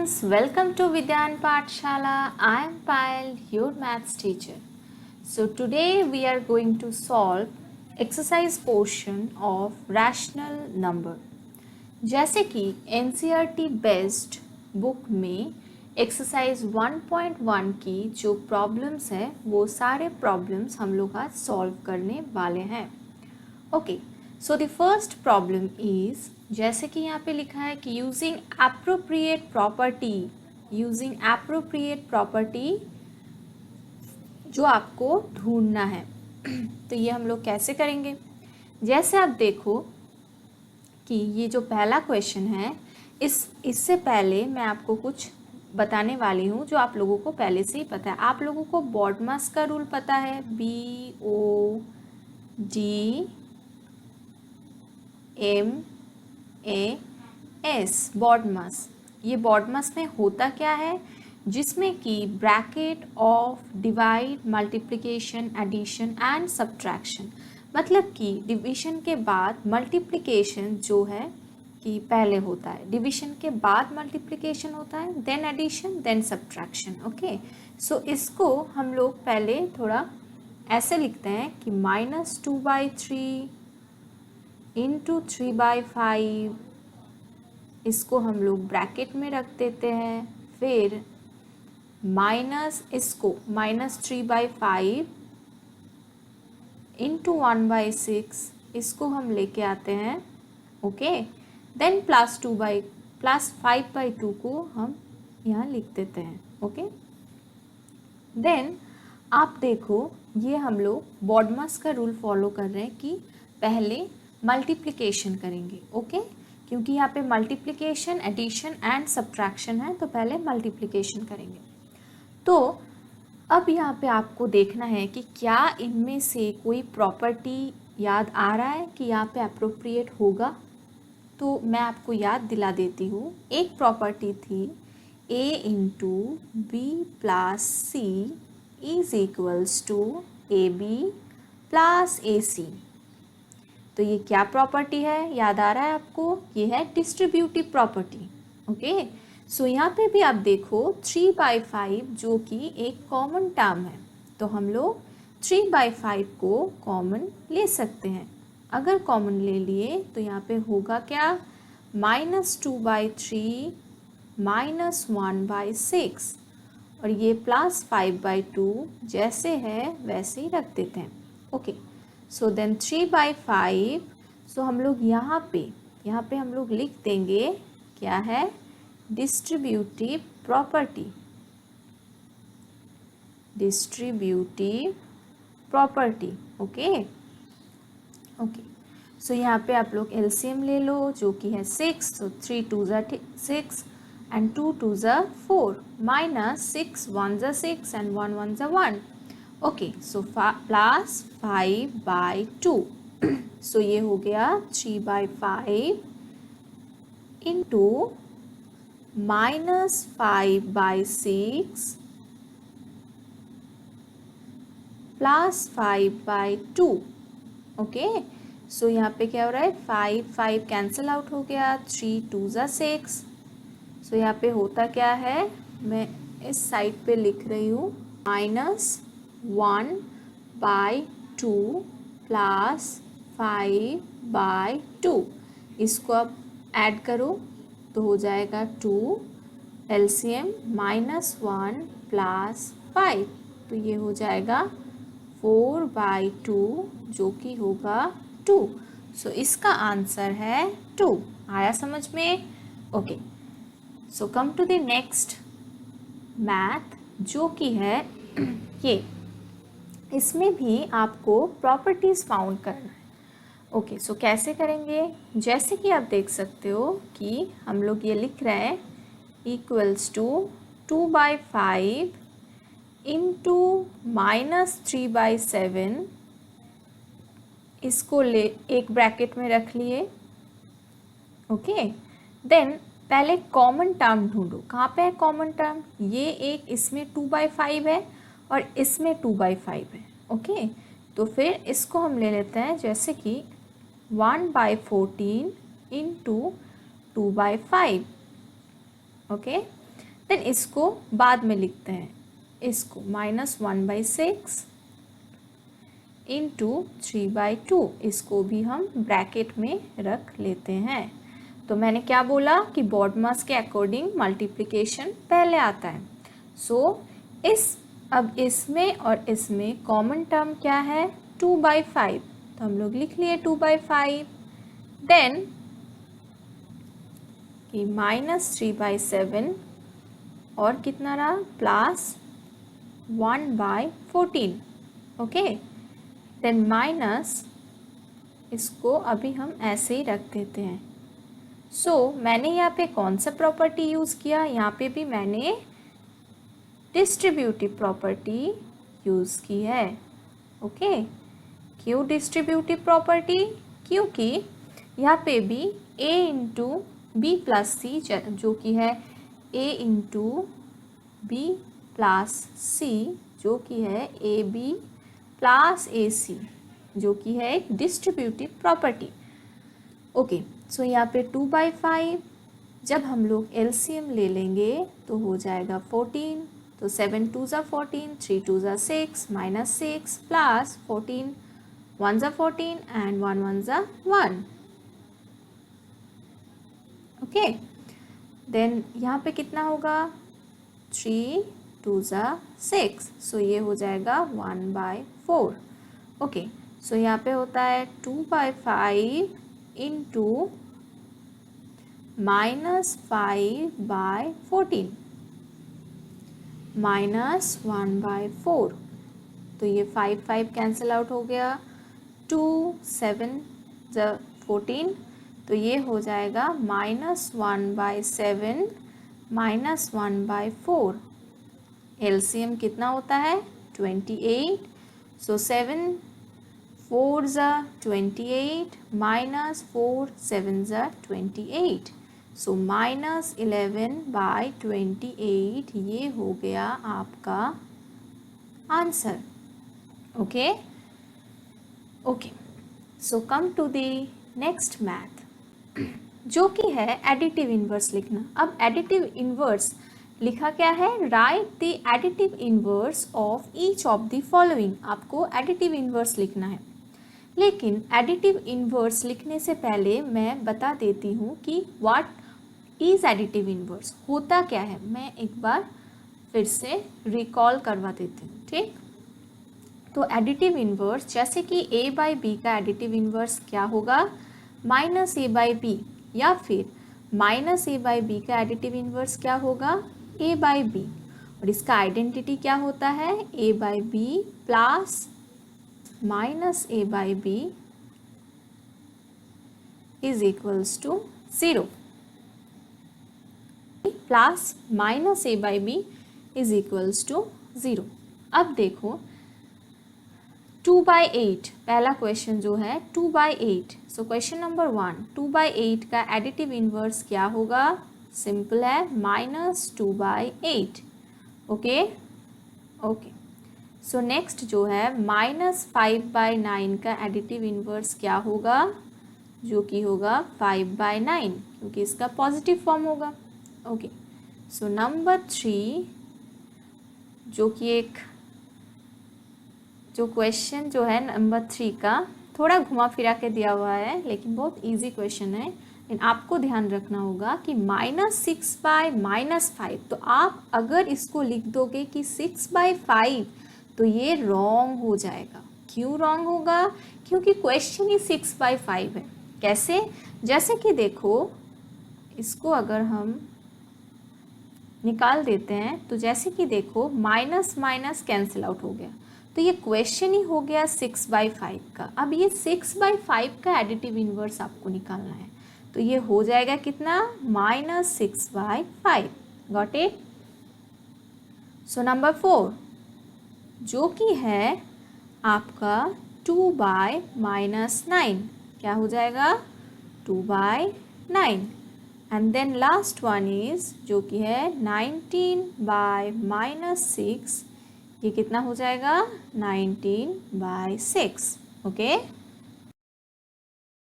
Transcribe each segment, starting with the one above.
students, welcome to Vidyan Pathshala. I am Payal, your maths teacher. So today we are going to solve exercise portion of rational number. जैसे कि NCERT based book में exercise 1.1 की जो problems है वो सारे problems हम लोग आज सॉल्व करने वाले हैं. Okay, so the first problem is, जैसे कि यहाँ पे लिखा है कि यूजिंग एप्रोप्रिएट प्रॉपर्टी जो आपको ढूंढना है. तो ये हम लोग कैसे करेंगे? जैसे आप देखो कि ये जो पहला क्वेश्चन है, इससे पहले मैं आपको कुछ बताने वाली हूँ जो आप लोगों को पहले से ही पता है. आप लोगों को बॉडमास का रूल पता है, BODMAS, बॉडमास. ये बॉडमास में होता क्या है, जिसमें कि bracket of divide, multiplication, addition and subtraction. मतलब कि डिवीजन के बाद मल्टीप्लिकेशन जो है कि पहले होता है, डिवीजन के बाद मल्टीप्लिकेशन होता है, then addition, then subtraction. Okay, so इसको हम लोग पहले थोड़ा ऐसे लिखते हैं कि -2/3 इंटू 3/5. इसको हम लोग ब्रैकेट में रख देते हैं. फिर -3/5 इंटू 1/6 इसको हम लेके आते हैं. ओके, देन +5/2 को हम यहाँ लिख देते हैं. ओके, देन आप देखो ये हम लोग बॉडमास का रूल फॉलो कर रहे हैं कि पहले मल्टीप्लिकेशन करेंगे. ओके, क्योंकि यहाँ पे मल्टीप्लिकेशन, एडिशन एंड सब्ट्रैक्शन है, तो पहले मल्टीप्लिकेशन करेंगे. तो अब यहाँ पे आपको देखना है कि क्या इनमें से कोई प्रॉपर्टी याद आ रहा है कि यहाँ पे अप्रोप्रिएट होगा. तो मैं आपको याद दिला देती हूँ. एक प्रॉपर्टी थी A into B plus C is equals to AB plus AC. तो ये क्या प्रॉपर्टी है, याद आ रहा है आपको? ये है डिस्ट्रीब्यूटिव प्रॉपर्टी. ओके, सो यहाँ पे भी आप देखो 3/5 जो कि एक कॉमन टर्म है, तो हम लोग 3/5 को कॉमन ले सकते हैं. अगर कॉमन ले लिए तो यहाँ पे होगा क्या, -2/3 -1/6 और ये +5/2 जैसे है वैसे ही रख देते हैं. Okay, so then 3/5. सो हम लोग यहाँ पे हम लोग लिख देंगे क्या है, डिस्ट्रीब्यूटिव प्रॉपर्टी. ओके, सो यहाँ पे आप लोग एलसीएम ले लो जो कि है 6. तो 3 2 6 एंड 2 2 4 -6 1 6 एंड 1 1 1. ओके, सो +5/2. सो ये हो गया 3/5 इंटू -5/6 प्लस 5/2. ओके, सो यहाँ पे क्या हो रहा है, 5 कैंसिल आउट हो गया, 3 2 6. सो यहाँ पे होता क्या है, मैं इस साइड पे लिख रही हूँ -1/2 प्लस 5/2. इसको आप ऐड करो तो हो जाएगा 2, एलसीएम -1 प्लस 5, तो ये हो जाएगा 4/2 जो कि होगा 2. सो इसका आंसर है 2. आया समझ में? Okay, so come to the next math जो कि है ये. इसमें भी आपको प्रॉपर्टीज़ फाउंड करना है. ओके, सो कैसे करेंगे? जैसे कि आप देख सकते हो कि हम लोग ये लिख रहे हैं इक्वल्स टू 2/5 इंटू -3/7. इसको ले एक ब्रैकेट में रख लिए. ओके, देन पहले कॉमन टर्म ढूंढो. कहाँ पे है कॉमन टर्म? ये एक इसमें 2/5 है और इसमें 2/5 है. ओके, तो फिर इसको हम ले लेते हैं जैसे कि 1/14 इंटू 2/5. ओके, देन इसको बाद में लिखते हैं, इसको -1/6 इंटू 3/2, इसको भी हम ब्रैकेट में रख लेते हैं। तो मैंने क्या बोला कि BODMAS के अकॉर्डिंग मल्टीप्लिकेशन पहले आता है। सो अब इसमें और इसमें कॉमन टर्म क्या है, 2/5, तो हम लोग लिख लिए 2/5। देन कि -3/7 और कितना रहा, +1/14। ओके, देन माइनस, इसको अभी हम ऐसे ही रख देते हैं। मैंने यहाँ पे कौन सा प्रॉपर्टी यूज़ किया, यहाँ पे भी मैंने डिस्ट्रीब्यूटिव प्रॉपर्टी यूज़ की है। ओके, क्यों डिस्ट्रीब्यूटिव प्रॉपर्टी, क्योंकि यहाँ पे भी a इंटू बी प्लस सी, जो कि है a इंटू बी प्लस सी, जो कि है ए बी प्लस ए सी, जो कि है एक डिस्ट्रीब्यूटिव प्रॉपर्टी। ओके, सो यहाँ पे 2/5, जब हम लोग LCM ले लेंगे तो हो जाएगा 14, तो 7 2 ज़ा 14, 3 2 ज़ा 6, -6 प्लस 14 1 ज़ा 14 एंड 1 1 ज़ा 1। ओके, देन यहाँ पे कितना होगा, 3 2 ज़ा 6, सो ये हो जाएगा 1/4। ओके, सो यहाँ पे होता है 2/5 इंटू -5/14 -1/4, तो ये 5 5 कैंसिल आउट हो गया, 2 7 14, तो ये हो जाएगा -1/7 -1/4। LCM कितना होता है, 28, सो 7 4 ज़ा 28 -4 7 ज़ा 28, सो -11/28, ये हो गया आपका answer. Okay, so come to the next math, जो कि है एडिटिव इन्वर्स लिखना। अब एडिटिव इन्वर्स लिखा क्या है, right the additive inverse of each of the following, आपको एडिटिव इन्वर्स लिखना है। लेकिन एडिटिव इन्वर्स लिखने से पहले मैं बता देती हूँ कि व्हाट इज़ एडिटिव इन्वर्स, होता क्या है, मैं एक बार फिर से रिकॉल करवा देती हूँ। ठीक, तो एडिटिव इन्वर्स, जैसे कि a/b का एडिटिव इन्वर्स क्या होगा, -a/b, या फिर -a/b का एडिटिव इन्वर्स क्या होगा, a/b, और इसका आइडेंटिटी क्या होता है, a/b plus -a/b is equals to 0, plus -a/b is equals to 0। अब देखो 2/8, पहला क्वेश्चन जो है 2/8, सो क्वेश्चन नंबर 1, 2/8 का एडिटिव इन्वर्स क्या होगा, सिंपल है, -2/8। ओके, सो नेक्स्ट जो है -5/9 का एडिटिव इन्वर्स क्या होगा, जो कि होगा 5/9, क्योंकि इसका पॉजिटिव फॉर्म होगा। ओके, सो नंबर 3, जो कि एक जो क्वेश्चन जो है नंबर 3 का थोड़ा घुमा फिरा के दिया हुआ है, लेकिन बहुत इजी क्वेश्चन है, लेकिन आपको ध्यान रखना होगा कि -6/-5, तो आप अगर इसको लिख दोगे कि 6/5, तो ये रॉन्ग हो जाएगा। क्यों रॉन्ग होगा, क्योंकि क्वेश्चन ही 6/5 है। कैसे, जैसे कि देखो, इसको अगर हम निकाल देते हैं तो जैसे कि देखो माइनस माइनस कैंसिल आउट हो गया, तो ये क्वेश्चन ही हो गया 6/5 का। अब ये 6/5 का एडिटिव इन्वर्स आपको निकालना है, तो ये हो जाएगा कितना, -6/5। Got it. सो नंबर 4, जो कि है आपका 2/-9, क्या हो जाएगा, 2/9। And then last one is जो कि है 19/-6, ये कितना हो जाएगा, 19/6। Okay,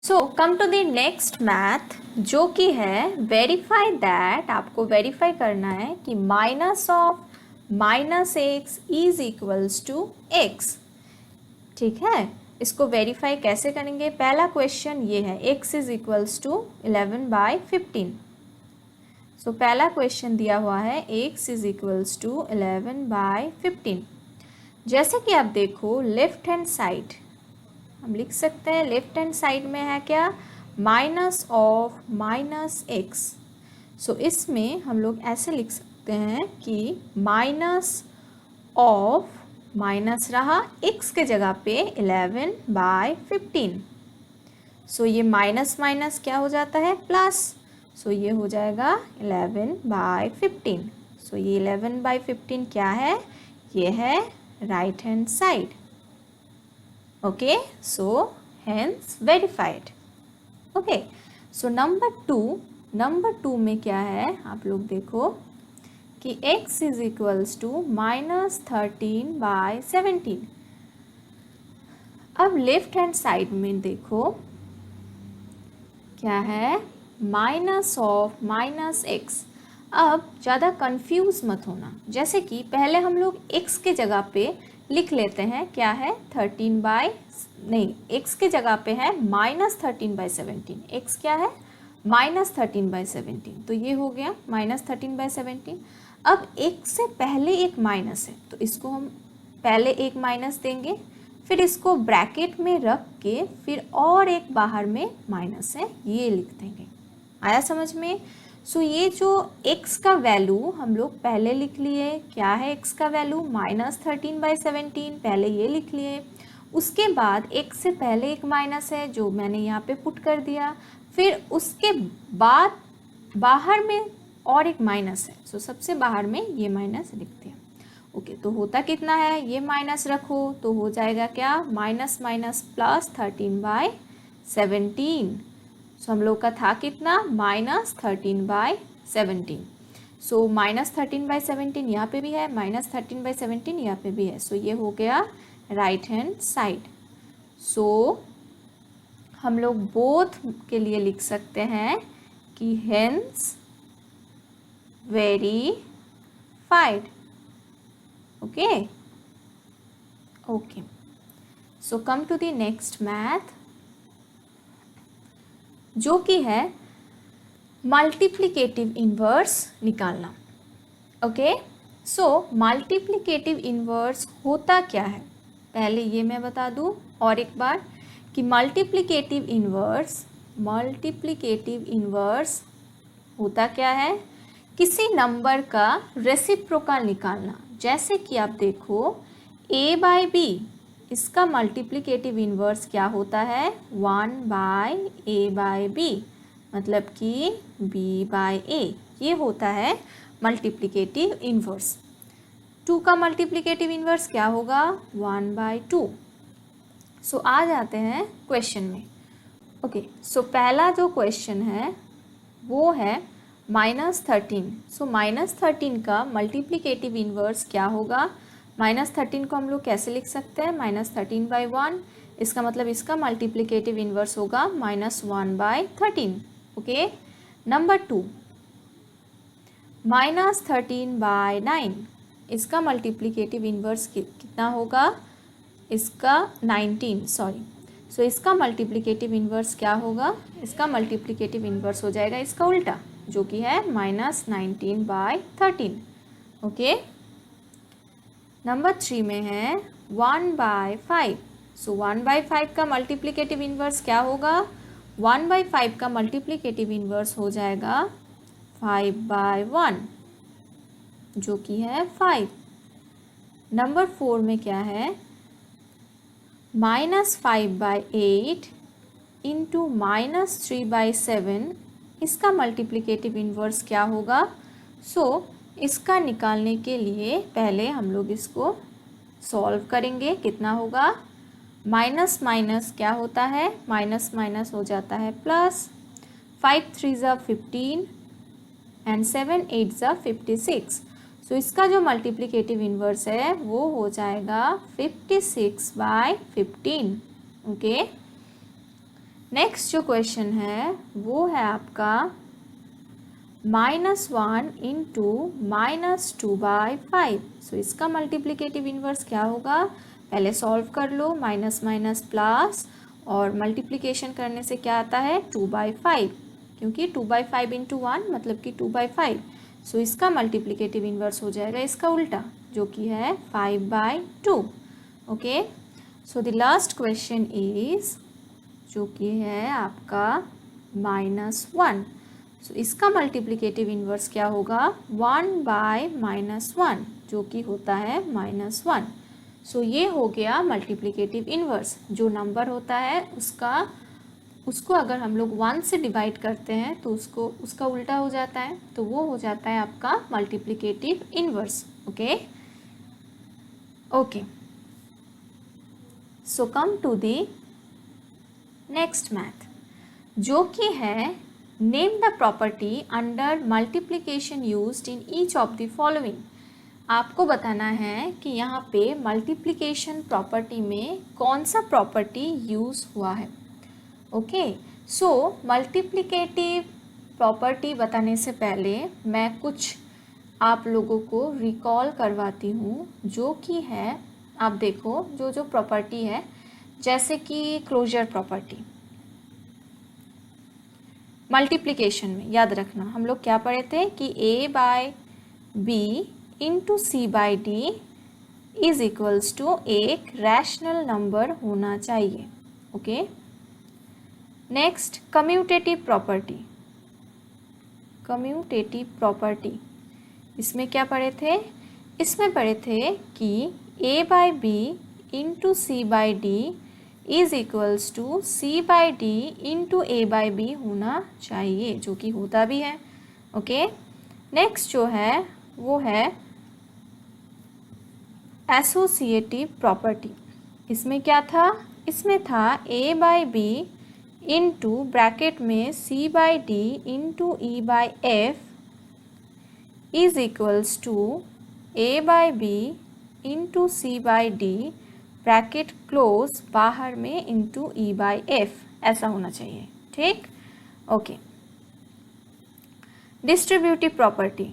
so come to the next math, जो कि है वेरीफाई दैट, आपको वेरीफाई करना है कि minus of minus x is equals to x. ठीक है, इसको वेरीफाई कैसे करेंगे? पहला क्वेश्चन ये है, x इज इक्वल्स टू 11/15। सो पहला क्वेश्चन दिया हुआ है x इज इक्वल्स टू 11/15। जैसे कि आप देखो लेफ्ट हैंड साइड हम लिख सकते हैं, लेफ्ट हैंड साइड में है क्या? Minus of minus x. So इसमें हम लोग ऐसे लिख सकते हैं कि माइनस ऑफ, माइनस रहा, x के जगह पे 11/15। सो ये माइनस माइनस क्या हो जाता है? प्लस। सो ये हो जाएगा 11/15। सो ये 11/15 क्या है? ये है right hand side. Okay, so hence verified. Okay, so number two में क्या है? आप लोग देखो कि x इज इक्वल्स टू -13/17। अब लेफ्ट हैंड साइड में देखो क्या है? Minus of minus x. अब ज़्यादा कंफ्यूज मत होना, जैसे कि पहले हम लोग x के जगह पे लिख लेते हैं क्या है? x के जगह पे है -13/17। x क्या है? -13/17। तो ये हो गया -13/17। अब x से पहले एक माइनस है, तो इसको हम पहले एक माइनस देंगे, फिर इसको ब्रैकेट में रख के फिर और एक बाहर में माइनस है, ये लिख देंगे। आया समझ में? सो ये जो x का वैल्यू हम लोग पहले लिख लिए, क्या है x का वैल्यू? -13/17, पहले ये लिख लिए। उसके बाद x से पहले एक माइनस है जो मैंने यहाँ पे पुट कर दिया, फिर उसके बाद बाहर में और एक माइनस है, सो सबसे बाहर में ये माइनस लिख दिया। ओके, तो होता कितना है? ये माइनस रखो तो हो जाएगा क्या? Minus minus plus 13/17। सो हम लोग का था कितना? -13/17। सो -13/17 यहाँ पे भी है, -13/17 यहाँ पे भी है। सो ये हो गया राइट हैंड साइड। सो हम लोग बोथ के लिए लिख सकते हैं कि hence verified. Okay, so come to the next math, जो कि है मल्टीप्लिकेटिव इन्वर्स निकालना। ओके, सो मल्टीप्लिकेटिव इन्वर्स होता क्या है? पहले ये मैं बता दूं और एक बार कि मल्टीप्लिकेटिव इन्वर्स होता क्या है? किसी नंबर का रेसिप्रोकल निकालना। जैसे कि आप देखो a/b, इसका मल्टीप्लिकेटिव इन्वर्स क्या होता है? 1/a/b, मतलब कि b/a, ये होता है मल्टीप्लिकेटिव इन्वर्स। 2 का मल्टीप्लिकेटिव इन्वर्स क्या होगा? 1/2। सो आ जाते हैं क्वेश्चन में। ओके, सो पहला जो क्वेश्चन है वो है -13। सो -13 का मल्टीप्लिकेटिव इन्वर्स क्या होगा? -13 को हम लोग कैसे लिख सकते हैं? -13/1, इसका मतलब इसका मल्टीप्लिकेटिव इन्वर्स होगा -1/13। ओके, नंबर 2 -13/9, इसका मल्टीप्लिकेटिव इन्वर्स कितना होगा? इसका 19, सॉरी। सो इसका मल्टीप्लिकेटिव इन्वर्स क्या होगा? इसका मल्टीप्लिकेटिव इन्वर्स हो जाएगा इसका उल्टा, जो कि है -19/13। ओके, नंबर 3 में है 1/5। सो 1/5 का मल्टीप्लिकेटिव इन्वर्स क्या होगा? 1/5 का मल्टीप्लिकेटिव इन्वर्स हो जाएगा 5/1, जो कि है 5। नंबर 4 में क्या है? -5/8 इंटू -3/7, इसका मल्टीप्लिकेटिव इन्वर्स क्या होगा? सो इसका निकालने के लिए पहले हम लोग इसको सॉल्व करेंगे। कितना होगा? माइनस माइनस क्या होता है? माइनस माइनस हो जाता है प्लस। 5 3 ज़ा 15 एंड 7 8 ज़ा 56। सो इसका जो मल्टीप्लिकेटिव इन्वर्स है वो हो जाएगा 56/15। ओके, नेक्स्ट जो क्वेश्चन है वो है आपका -1 इंटू -2/5। सो इसका मल्टीप्लिकेटिव इन्वर्स क्या होगा, पहले सॉल्व कर लो, माइनस माइनस प्लस, और मल्टीप्लिकेशन करने से क्या आता है 2/5, क्योंकि 2/5 इंटू 1 मतलब कि 2/5। सो इसका मल्टीप्लिकेटिव इन्वर्स हो जाएगा इसका उल्टा, जो कि है 5/2। Okay, so the last question is, जो कि है आपका -1। सो इसका मल्टीप्लिकेटिव इन्वर्स क्या होगा 1/-1, जो कि होता है -1। सो ये हो गया मल्टीप्लिकेटिव इन्वर्स। जो नंबर होता है उसको अगर हम लोग 1 से डिवाइड करते हैं तो उसका उल्टा हो जाता है, तो वो हो जाता है आपका multiplicative inverse. Okay okay, so come to the next math, जो कि है name the property under multiplication used in each of the following. आपको बताना है कि यहाँ पे मल्टीप्लिकेशन प्रॉपर्टी में कौन सा प्रॉपर्टी यूज़ हुआ है। ओके, सो मल्टीप्लिकेटिव प्रॉपर्टी बताने से पहले मैं कुछ आप लोगों को रिकॉल करवाती हूँ, जो कि है, आप देखो जो जो प्रॉपर्टी है, जैसे कि क्लोजर प्रॉपर्टी। मल्टीप्लिकेशन में याद रखना हम लोग क्या पढ़े थे कि a/b into c/d is equals to एक रैशनल नंबर होना चाहिए। Okay, next commutative property. Commutative property इसमें क्या पढ़े थे, इसमें पढ़े थे कि a/b into c/d is equals to c/d into a/b होना चाहिए, जो कि होता भी है। ओके, नेक्स्ट जो है वो है एसोसिएटिव प्रॉपर्टी। इसमें क्या था, इसमें था a/b इंटू ब्रैकेट में c/d into e/f is equals to a/b into c/d bracket close बाहर में इंटू e/f, ऐसा होना चाहिए। ठीक, ओके। डिस्ट्रीब्यूटिव प्रॉपर्टी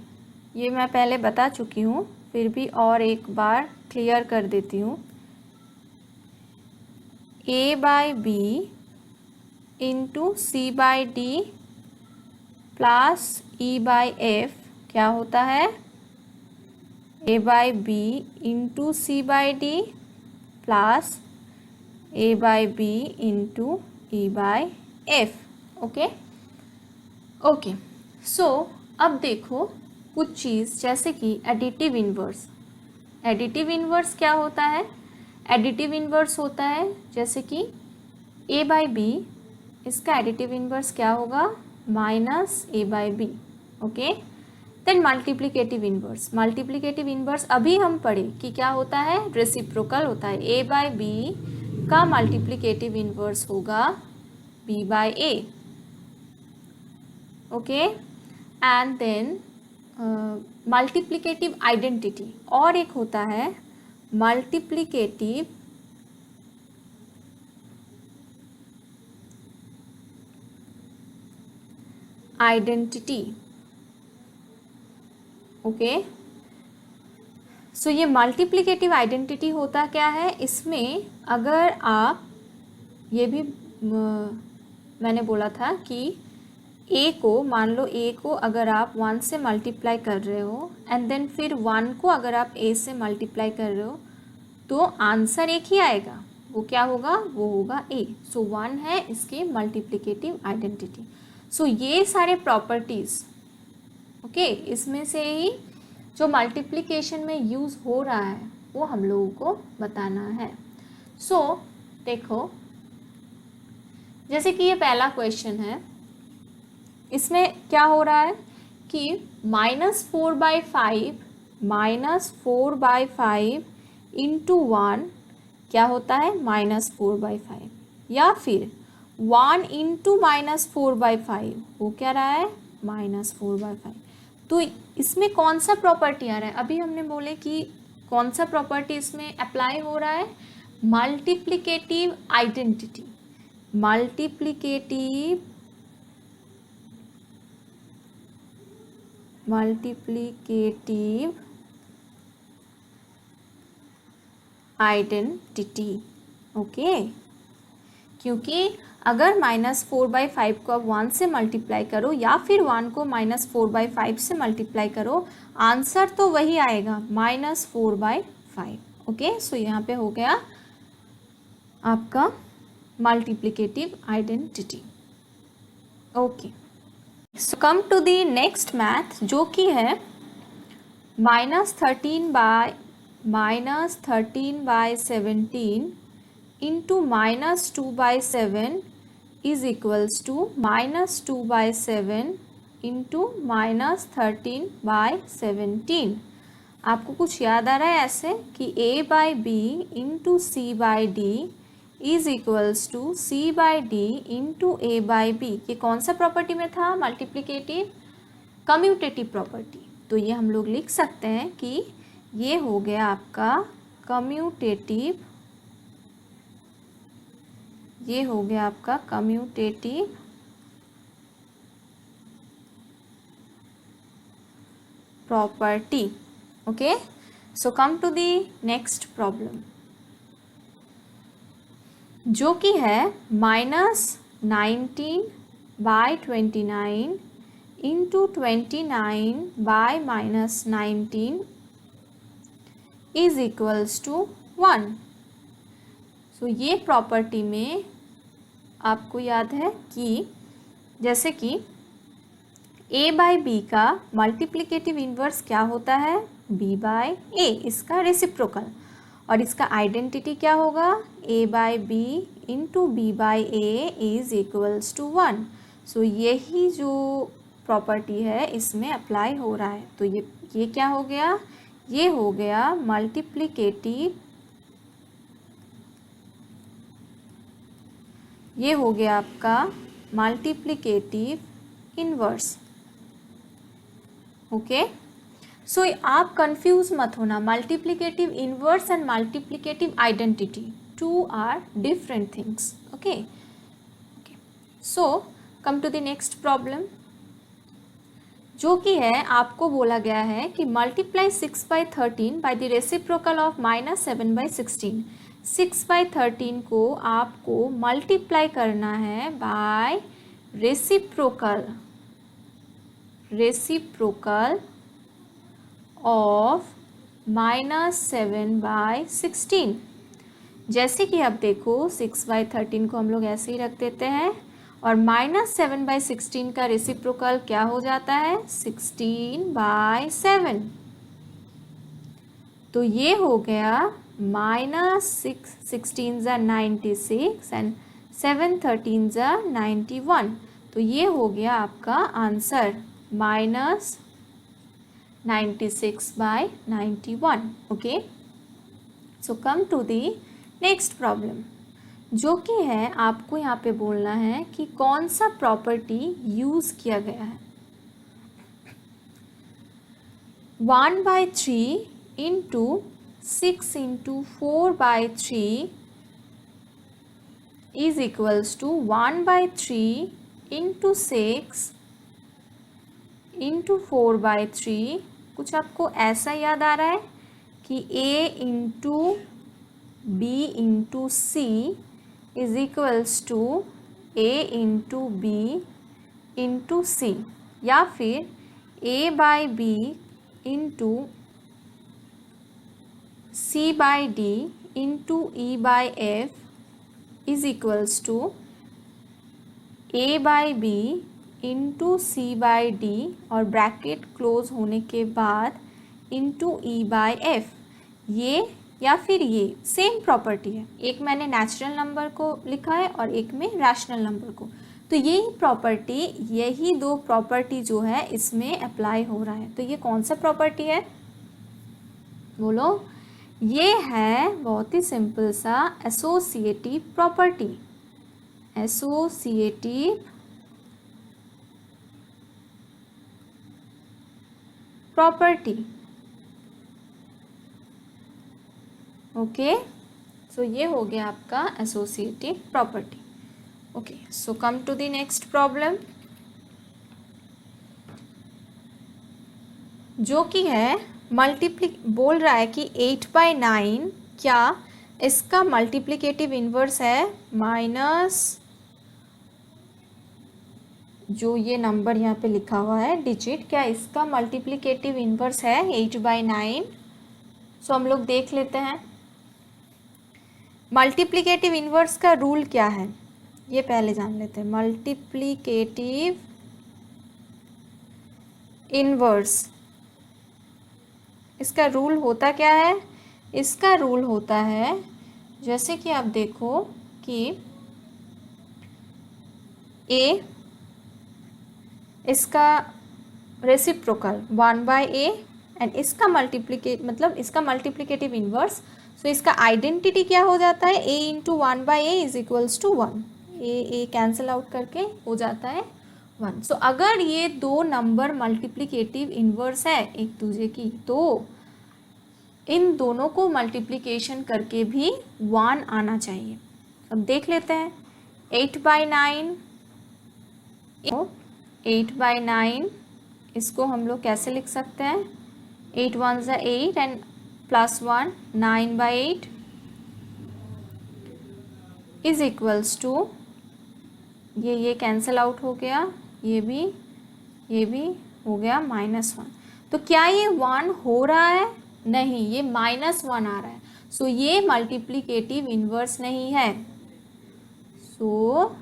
ये मैं पहले बता चुकी हूँ, फिर भी और एक बार क्लियर कर देती हूँ। a/b into c/d plus e/f क्या होता है a/b into c/d plus a/b into e/f। Okay okay, so अब देखो कुछ चीज़ जैसे कि एडिटिव इन्वर्स। एडिटिव इन्वर्स क्या होता है, एडिटिव इन्वर्स होता है जैसे कि a/b, इसका एडिटिव इन्वर्स क्या होगा -a/b। Okay, then multiplicative inverse. Multiplicative inverse अभी हम पढ़े कि क्या होता है, रेसिप्रोकल होता है। a/b का मल्टीप्लिकेटिव इन्वर्स होगा b/a। Okay, and then multiplicative identity, और एक होता है मल्टीप्लिकेटिव आइडेंटिटी। ओके, सो ये मल्टीप्लिकेटिव आइडेंटिटी होता क्या है, इसमें अगर आप ये भी मैंने बोला था कि a को, मान लो a को अगर आप 1 से मल्टीप्लाई कर रहे हो एंड देन फिर 1 को अगर आप a से मल्टीप्लाई कर रहे हो तो आंसर एक ही आएगा, वो क्या होगा, वो होगा a। सो 1 है इसकी मल्टीप्लिकेटिव आइडेंटिटी। सो ये सारे प्रॉपर्टीज़, ओके, इसमें से ही जो मल्टीप्लिकेशन में यूज़ हो रहा है वो हम लोगों को बताना है। सो देखो जैसे कि ये पहला क्वेश्चन है, इसमें क्या हो रहा है कि -4/5 इंटू 1 क्या होता है -4/5, या फिर 1 इंटू -4/5 वो क्या रहा है -4/5। तो इसमें कौन सा प्रॉपर्टी आ रहा है, अभी हमने बोले कि कौन सा प्रॉपर्टी इसमें अप्लाई हो रहा है, multiplicative identity. Multiplicative identity. Okay, क्योंकि अगर -4/5 को आप 1 से मल्टीप्लाई करो या फिर 1 को -4/5 से मल्टीप्लाई करो, आंसर तो वही आएगा, -4/5। ओके, सो यहाँ पे हो गया आपका multiplicative identity. Okay, so come to the next math, जो कि है -13/17 into -2/7 is equals to -2/7 into -13/17। आपको कुछ याद आ रहा है ऐसे कि a/b into c/d is equals to c/d into a/b। ये कौन सा प्रॉपर्टी में था? Multiplicative commutative property. तो ये हम लोग लिख सकते हैं कि ये हो गया आपका कम्यूटेटिव, ये हो गया आपका commutative property. Okay, so come to the next problem, जो कि है -19/29 into 29/-19 is equals to 1। So ये प्रॉपर्टी में आपको याद है कि जैसे कि a/b का मल्टीप्लिकेटिव इन्वर्स क्या होता है? b/a, इसका रेसिप्रोकल। और इसका आइडेंटिटी क्या होगा? a/b into b/a is equals to 1। So यही जो प्रॉपर्टी है इसमें अप्लाई हो रहा है। तो ये क्या हो गया? ये हो गया मल्टीप्लिकेटिव, ये हो गया आपका मल्टीप्लिकेटिव इन्वर्स। ओके, सो आप कंफ्यूज मत होना, multiplicative inverse and multiplicative identity, two are different things. Okay, so come to the next problem, जो कि है आपको बोला गया है कि multiply 6/13 by the reciprocal of -7/16। 6/13 को आपको मल्टीप्लाई करना है बाय रेसिप्रोकल ऑफ -7/16। जैसे कि अब देखो 6/13 को हम लोग ऐसे ही रख देते हैं और -7/16 का रेसिप्रोकल क्या हो जाता है? 16/7। तो ये हो गया -16 एंड 7 91। तो ये हो गया आपका answer -96/91। Okay, so come to the next problem, जो कि है आपको यहाँ पे बोलना है कि कौन सा प्रॉपर्टी यूज़ किया गया है। 1/3 into 6 into 4/3 is equals to 1/3 into 6 into 4/3। कुछ आपको ऐसा याद आ रहा है कि a into b into c is equals to a into b into c, या फिर a/b into c/d into e/f is equals to a/b into c/d और ब्रैकेट क्लोज होने के बाद इंटू e/f। ये या फिर ये सेम प्रॉपर्टी है, एक मैंने नेचुरल नंबर को लिखा है और एक में रैशनल नंबर को। तो यही प्रॉपर्टी, यही दो प्रॉपर्टी जो है इसमें अप्लाई हो रहा है। तो ये कौन सा प्रॉपर्टी है? बोलो। ये है बहुत ही सिंपल सा associative property. Associative property. Okay, so ये हो गया आपका associative property. Okay, so come to the next problem, जो कि है बोल रहा है कि 8/9 क्या इसका मल्टीप्लिकेटिव इन्वर्स है माइनस, जो ये नंबर यहाँ पे लिखा हुआ है डिजिट, क्या इसका मल्टीप्लिकेटिव इन्वर्स है 8/9। सो हम लोग देख लेते हैं मल्टीप्लिकेटिव इन्वर्स का रूल क्या है, ये पहले जान लेते हैं। मल्टीप्लिकेटिव इन्वर्स, इसका रूल होता क्या है? इसका रूल होता है, जैसे कि आप देखो कि a इसका रेसिप्रोकल 1/a एंड इसका मल्टीप्लिकेटिव इन्वर्स, सो इसका आइडेंटिटी क्या हो जाता है? a into 1/a is equals to 1, a cancel out करके हो जाता है 1। सो अगर ये दो नंबर मल्टीप्लिकेटिव इन्वर्स है एक दूसरे की, तो इन दोनों को मल्टीप्लिकेशन करके भी 1 आना चाहिए। अब देख लेते हैं 8/9, 8/9 इसको हम लोग कैसे लिख सकते हैं? 8 1 8 and plus 1 9/8 is equals to, ये कैंसिल आउट हो गया, ये भी हो गया -1। तो क्या ये 1 हो रहा है? नहीं, ये -1 आ रहा है। सो ये मल्टीप्लिकेटिव इन्वर्स नहीं है। So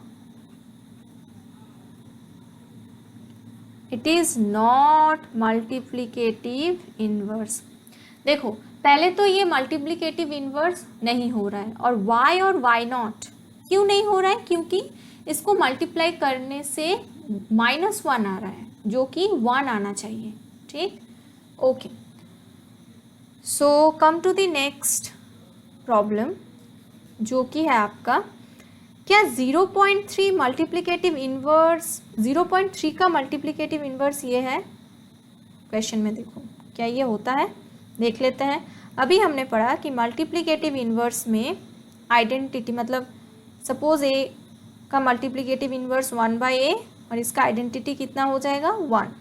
it is not multiplicative inverse. देखो पहले तो ये मल्टीप्लिकेटिव इन्वर्स नहीं हो रहा है, और वाई नॉट क्यों नहीं हो रहा है? क्योंकि इसको मल्टीप्लाई करने से -1 आ रहा है, जो कि 1 आना चाहिए। ठीक, okay. So come to the next problem, जो कि है आपका, क्या 0.3 मल्टीप्लिकेटिव इन्वर्स, 0.3 का मल्टीप्लिकेटिव इन्वर्स ये है? क्वेश्चन में देखो क्या ये होता है, देख लेते हैं। अभी हमने पढ़ा कि मल्टीप्लिकेटिव इन्वर्स में आइडेंटिटी, मतलब सपोज a का मल्टीप्लिकेटिव इन्वर्स 1/a और इसका आइडेंटिटी कितना हो जाएगा? 1।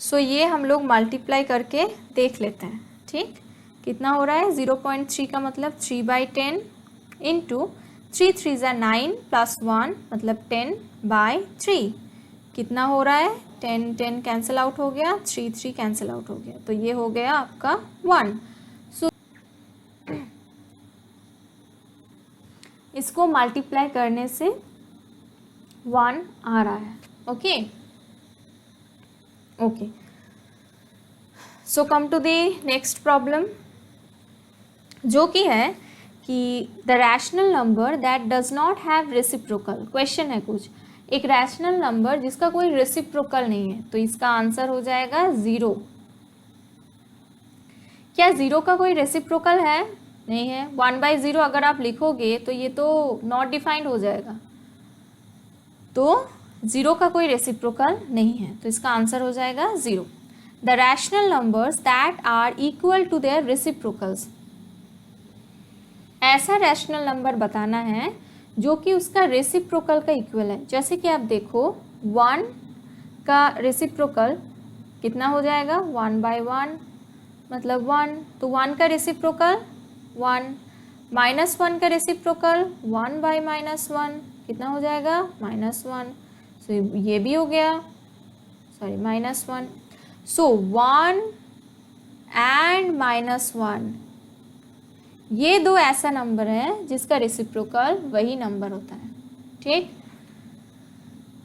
सो ये हम लोग मल्टीप्लाई करके देख लेते हैं। ठीक, कितना हो रहा है? 0.3 का मतलब 3/10 इंटू 3 3 9 प्लस 1 मतलब 10/3, कितना हो रहा है? 10 कैंसिल आउट हो गया, 3 कैंसिल आउट हो गया, तो ये हो गया आपका 1। सो इसको मल्टीप्लाई करने से 1 आ रहा है। Okay okay, so come to the next problem, जो कि है कि the rational number that does not have reciprocal. Question है कुछ, एक रैशनल नंबर जिसका कोई रेसिप्रोकल नहीं है, तो इसका आंसर हो जाएगा 0। क्या 0 का कोई रेसिप्रोकल है? नहीं है। 1/0 अगर आप लिखोगे तो ये तो नॉट डिफाइंड हो जाएगा, तो 0 का कोई रेसिप्रोकल नहीं है, तो इसका आंसर हो जाएगा 0। The rational numbers that are equal to their reciprocals, ऐसा रैशनल नंबर बताना है जो कि उसका रेसिप्रोकल का इक्वल है। जैसे कि आप देखो 1 का रेसिप्रोकल कितना हो जाएगा? 1/1 मतलब 1, तो 1 का रेसिप्रोकल 1, -1 का रेसिप्रोकल 1/-1 कितना हो जाएगा? -1। सो ये भी हो गया, सॉरी -1। सो 1 एंड -1, ये दो ऐसा नंबर है जिसका रेसिप्रोकल वही नंबर होता है। ठीक,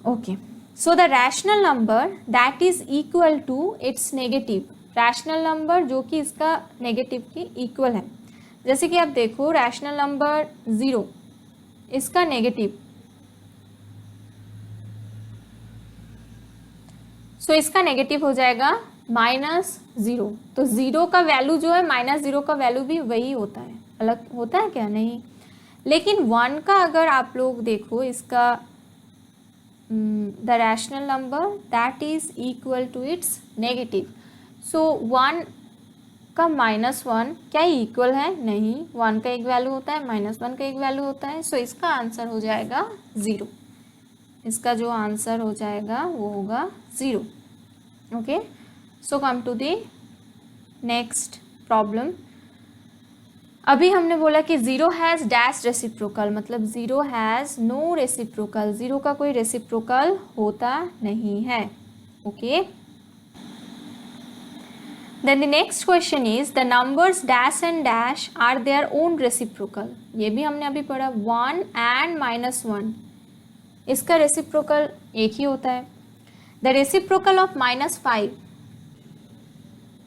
okay. So the rational number that is equal to its negative, rational number जो कि इसका नेगेटिव की इक्वल है। जैसे कि आप देखो रैशनल नंबर 0, इसका नेगेटिव, सो इसका नेगेटिव हो जाएगा -0। तो 0 का वैल्यू जो है -0 का वैल्यू भी वही होता है, अलग होता है क्या? नहीं। लेकिन 1 का अगर आप लोग देखो, इसका the rational number that is equal to its negative, so 1 आपका -1 क्या इक्वल है? नहीं, 1 का एक वैल्यू होता है, -1 का एक वैल्यू होता है, सो इसका आंसर हो जाएगा 0। इसका जो आंसर हो जाएगा वो होगा 0। Okay, so come to the next problem. अभी हमने बोला कि 0 हैज़ डैश रेसिप्रोकल, मतलब 0 हैज़ नो रेसिप्रोकल, 0 का कोई रेसिप्रोकल होता नहीं है। Okay, then the next question is the numbers dash and dash are their own reciprocal. ये भी हमने अभी पढ़ा, 1 एंड -1 इसका रेसिप्रोकल एक ही होता है। द रेसिप्रोकल ऑफ -5,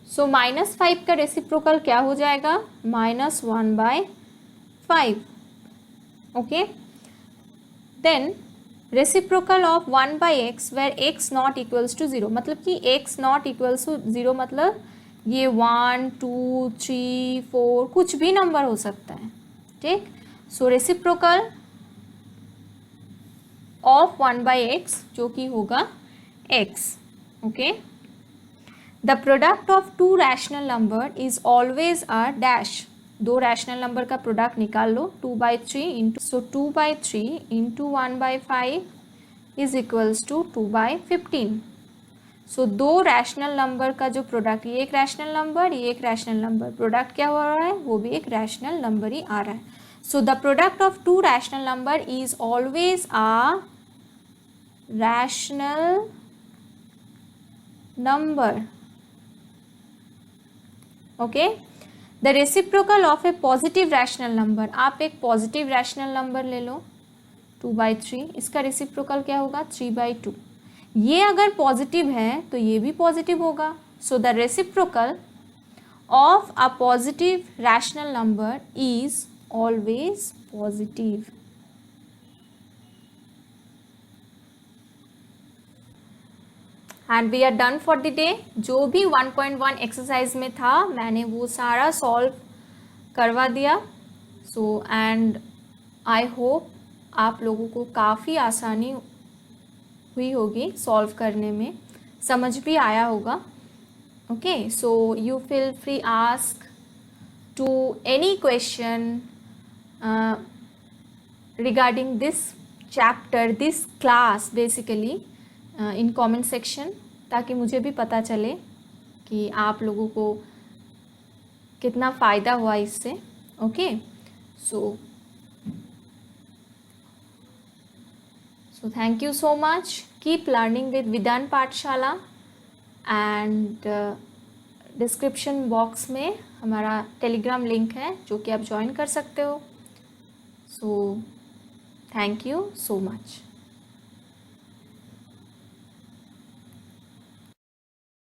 सो -5 का रेसिप्रोकल क्या हो जाएगा? -1/5। Okay, then reciprocal of 1/x where x not equals to 0, मतलब कि x नॉट इक्वल्स टू 0 मतलब ये 1 2 3 4 कुछ भी नंबर हो सकता है। ठीक, सो रेसिप्रोकल ऑफ 1/x जो कि होगा x। Okay, the product of two rational number is always a dash. दो रैशनल नंबर का प्रोडक्ट निकाल लो, 2/3 into, so 2/3 into 1/5 is equals to 2/15। So दो रैशनल नंबर का जो प्रोडक्ट, ये एक रैशनल नंबर, ये एक रैशनल नंबर, प्रोडक्ट क्या हो रहा है? वो भी एक रैशनल नंबर ही आ रहा है। So the product of two rational number is always a rational number. Okay, the reciprocal of A positive rational number, आप एक पॉजिटिव रैशनल नंबर ले लो 2/3, इसका रेसिप्रोकल क्या होगा? 3/2। ये अगर पॉजिटिव है तो ये भी पॉजिटिव होगा। So the reciprocal of a positive rational number is always positive. And we are done for the day. जो भी 1.1 एक्सरसाइज में था मैंने वो सारा सॉल्व करवा दिया। सो एंड आई होप आप लोगों को काफ़ी आसानी हुई होगी सॉल्व करने में, समझ भी आया होगा। Okay, so you feel free ask to any question regarding this chapter, this class basically in comment section, ताकि मुझे भी पता चले कि आप लोगों को कितना फ़ायदा हुआ इससे। Okay, so thank you so much. Keep learning with Vidaan Pathshala and description box में हमारा टेलीग्राम लिंक है जो कि आप ज्वाइन कर सकते हो। सो thank you so much.